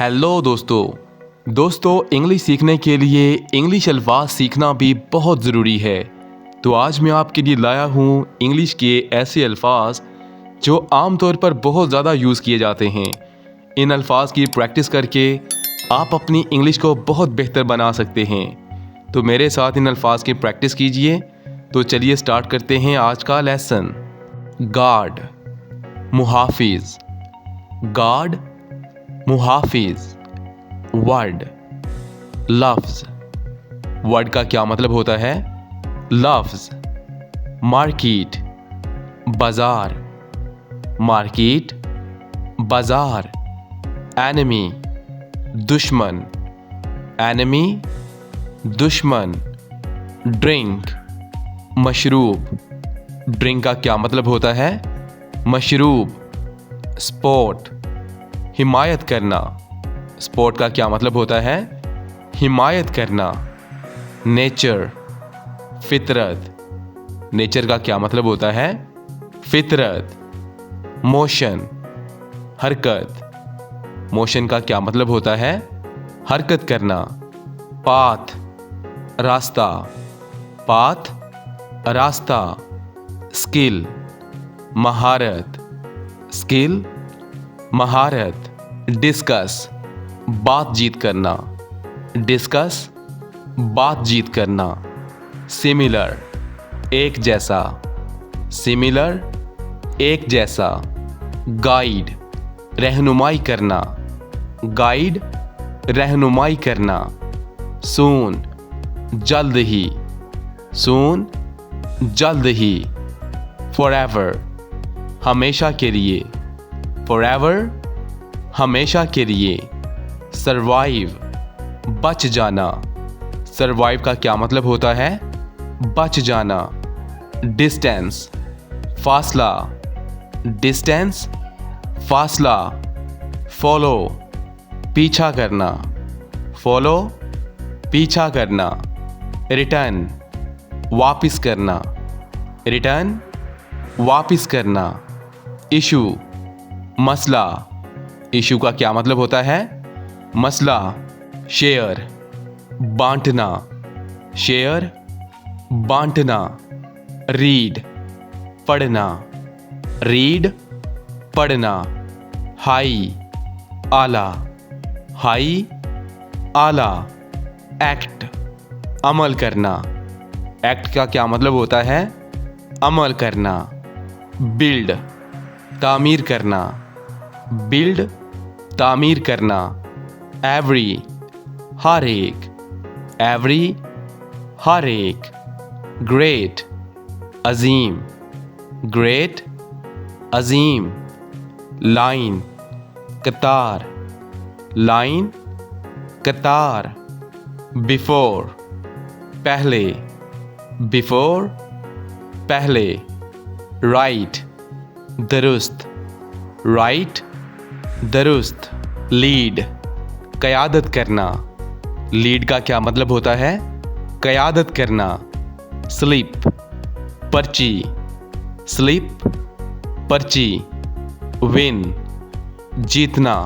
Hello दोस्तों English सीखने के लिए इंग्लिश अल्फाज सीखना भी बहुत ज़रूरी है। तो आज मैं आपके लिए लाया हूँ इंग्लिश के ऐसे अल्फाज जो आमतौर पर बहुत ज़्यादा यूज़ किए जाते हैं। इन अल्फाज की प्रैक्टिस करके आप अपनी इंग्लिश को बहुत बेहतर बना सकते हैं। तो मेरे साथ इन अल्फाज की प्रैक्टिस कीजिए। तो चलिए स्टार्ट करते हैं आज का लेसन। गार्ड, मुहाफिज। गार्ड, मुहाफिज। वर्ड, लफ्ज। वर्ड का क्या मतलब होता है? लफ्ज। मार्केट, बाजार। मार्केट, बाजार। एनिमी, दुश्मन। एनिमी, दुश्मन। ड्रिंक, मशरूब। ड्रिंक का क्या मतलब होता है? मशरूब। स्पोर्ट, हिमायत करना। स्पोर्ट का क्या मतलब होता है? हिमायत करना। नेचर, फितरत। नेचर का क्या मतलब होता है? फितरत। मोशन, हरकत। मोशन का क्या मतलब होता है? हरकत करना। पाथ, रास्ता। पाथ, रास्ता। स्किल, महारत। स्किल, महारत। डिस्कस, बातचीत करना। डिस्कस, बातचीत करना। सिमिलर, एक जैसा। सिमिलर, एक जैसा। गाइड, रहनुमाई करना। गाइड, रहनुमाई करना। सून, जल्द ही। सून, जल्द ही। फॉरएवर, हमेशा के लिए। फॉरएवर, हमेशा के लिए। सरवाइव, बच जाना। सरवाइव का क्या मतलब होता है? बच जाना। डिस्टेंस, फासला। डिस्टेंस, फासला। फॉलो, पीछा करना। फॉलो, पीछा करना। रिटर्न, वापिस करना। रिटर्न, वापिस करना। इशू, मसला। इशू का क्या मतलब होता है? मसला। शेयर, बांटना। शेयर, बांटना। रीड, पढ़ना। रीड, पढ़ना। हाई, आला। हाई, आला। एक्ट, अमल करना। एक्ट का क्या मतलब होता है? अमल करना। बिल्ड, तामीर करना। बिल्ड, तामीर करना। एवरी, हर एक। एवरी, हर एक। ग्रेट, अजीम। ग्रेट, अजीम। लाइन, कतार। लाइन, कतार। बिफोर, पहले। बिफोर, पहले। राइट, दुरुस्त। राइट, दुरुस्त। लीड, क़यादत करना। लीड का क्या मतलब होता है? क़यादत करना। स्लिप, पर्ची। स्लिप, पर्ची। विन, जीतना।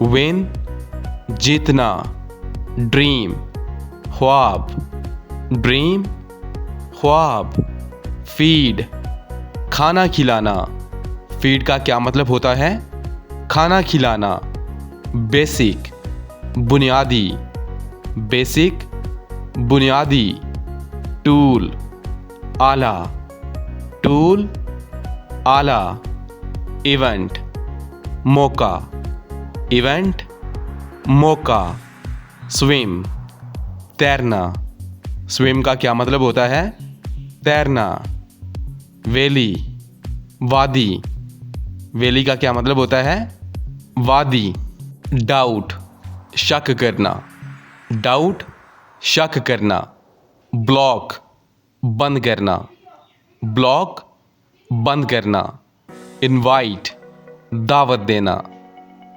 विन, जीतना। ड्रीम, ख्वाब। ड्रीम, ख्वाब। फीड, खाना खिलाना। फीड का क्या मतलब होता है? खाना खिलाना। बेसिक, बुनियादी। बेसिक, बुनियादी। टूल, आला। टूल, आला। इवेंट, मौका। इवेंट, मौका। स्विम, तैरना। स्विम का क्या मतलब होता है? तैरना। वैली, वादी। वैली का क्या मतलब होता है? वादी। डाउट, शक करना। डाउट, शक करना। ब्लॉक, बंद करना। ब्लॉक, बंद करना। इनवाइट, दावत देना।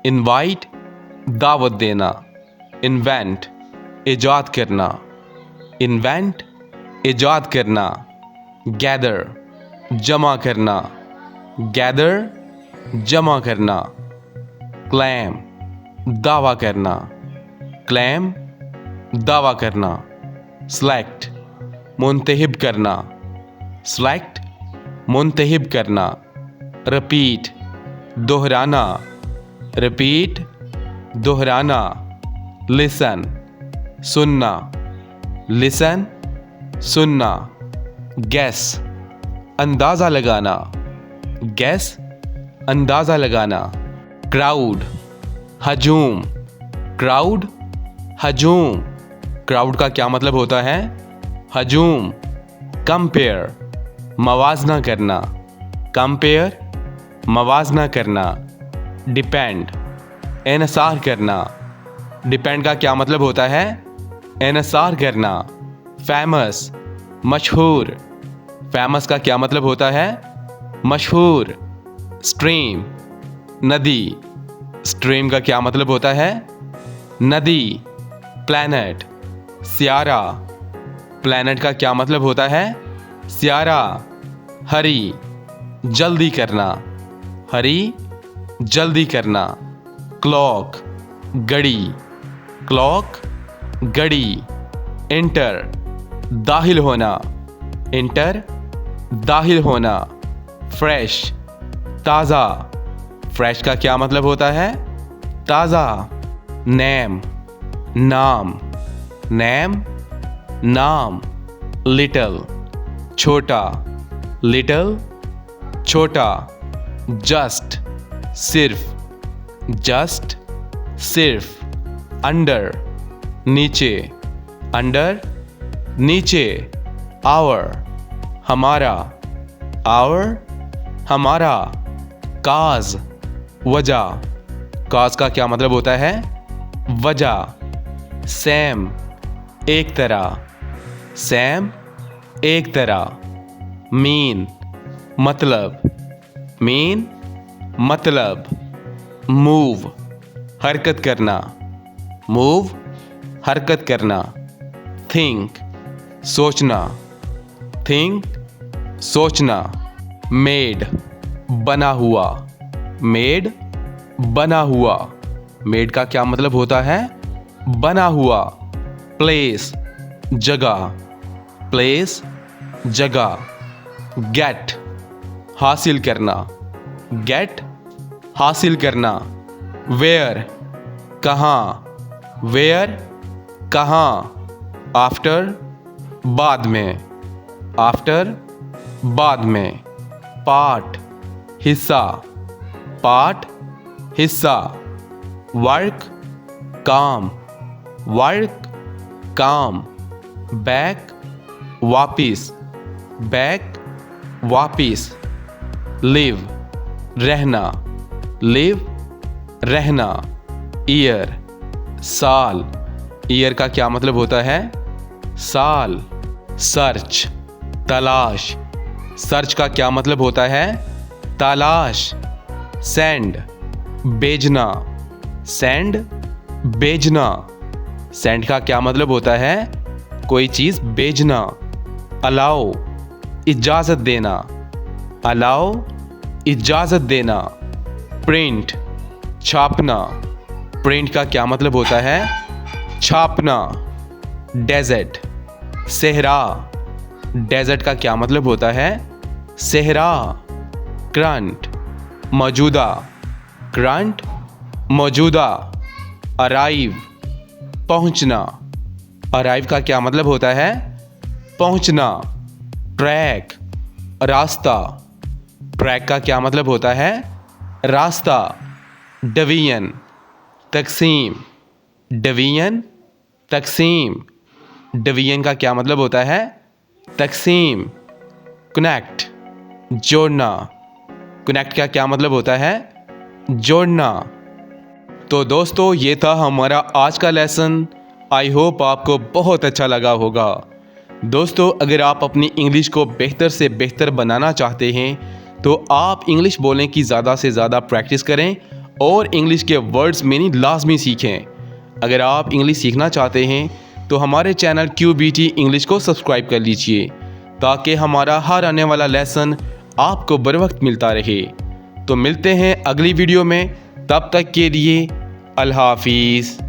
इनवाइट, दावत देना। इन्वेंट, इजाद करना। इन्वेंट, इजाद करना। गैदर, जमा करना। गैदर, जमा करना। क्लेम, दावा करना, क्लेम दावा करना, सेलेक्ट मुंतहिब करना, सेलेक्ट मुंतहिब करना, रिपीट दोहराना, रिपीट दोहराना, लिसन सुनना, लिसन सुनना, गैस अंदाज़ा लगाना, गैस अंदाज़ा लगाना, क्राउड हजूम, क्राउड हजूम, क्राउड का क्या मतलब होता है? हजूम, कंपेयर मवाजना करना, कंपेयर मवाजना करना, डिपेंड इन्सार करना, डिपेंड का क्या मतलब होता है? इन्सार करना, फेमस मशहूर, फेमस का क्या मतलब होता है? मशहूर, स्ट्रीम नदी, स्ट्रीम का क्या मतलब होता है? नदी, प्लैनेट सियारा, प्लैनेट का क्या मतलब होता है? सियारा, हरी जल्दी करना, हरी जल्दी करना, क्लॉक घड़ी, क्लॉक घड़ी, इंटर दाखिल होना, इंटर दाखिल होना, फ्रेश ताज़ा, फ्रेश का क्या मतलब होता है? ताज़ा, नेम नाम, नेम नाम, लिटिल छोटा, लिटिल छोटा, जस्ट सिर्फ, जस्ट सिर्फ, अंडर नीचे, अंडर नीचे, आवर हमारा, आवर हमारा, काज वजह, काज का क्या मतलब होता है? वजह, सेम एक तरह, सेम एक तरह, मीन मतलब, मीन मतलब, मूव हरकत करना, मूव हरकत करना, थिंक सोचना, थिंक सोचना, मेड बना हुआ, मेड बना हुआ, मेड का क्या मतलब होता है? बना हुआ, प्लेस जगह, प्लेस जगह, गेट हासिल करना, गेट हासिल करना, वेयर कहाँ, वेयर कहाँ, आफ्टर बाद में, आफ्टर बाद में, पार्ट हिस्सा, पार्ट हिस्सा, वर्क काम, वर्क काम, बैक वापिस, बैक वापिस, लिव रहना, लिव रहना, ईयर साल, ईयर का क्या मतलब होता है? साल, सर्च तलाश, सर्च का क्या मतलब होता है? तलाश, सेंड भेजना, सेंड भेजना, सेंड का क्या मतलब होता है? कोई चीज़ भेजना, अलाउ इजाज़त देना, अलाउ इजाज़त देना, प्रिंट छापना, प्रिंट का क्या मतलब होता है? छापना, डेजर्ट सहरा, डेजर्ट का क्या मतलब होता है? सहरा, करंट मौजूदा, करंट मौजूदा, अराइव पहुंचना, अराइव का क्या मतलब होता है? पहुंचना, ट्रैक रास्ता, ट्रैक का क्या मतलब होता है? रास्ता, डिवीजन तकसीम, डिवीजन तकसीम, डिवीजन का क्या मतलब होता है? तकसीम, कनेक्ट जोड़ना, कनेक्ट का क्या मतलब होता है? जोड़ना। तो दोस्तों ये था हमारा आज का लेसन। आई होप आपको बहुत अच्छा लगा होगा। दोस्तों अगर आप अपनी इंग्लिश को बेहतर से बेहतर बनाना चाहते हैं तो आप इंग्लिश बोलने की ज़्यादा से ज़्यादा प्रैक्टिस करें और इंग्लिश के वर्ड्स मीनिंग लाजमी सीखें। अगर आप इंग्लिश सीखना चाहते हैं तो हमारे चैनल QBT इंग्लिश को सब्सक्राइब कर लीजिए ताकि हमारा हर आने वाला लेसन आपको बर वक्त मिलता रहे। तो मिलते हैं अगली वीडियो में, तब तक के लिए अल्लाह हाफिज़।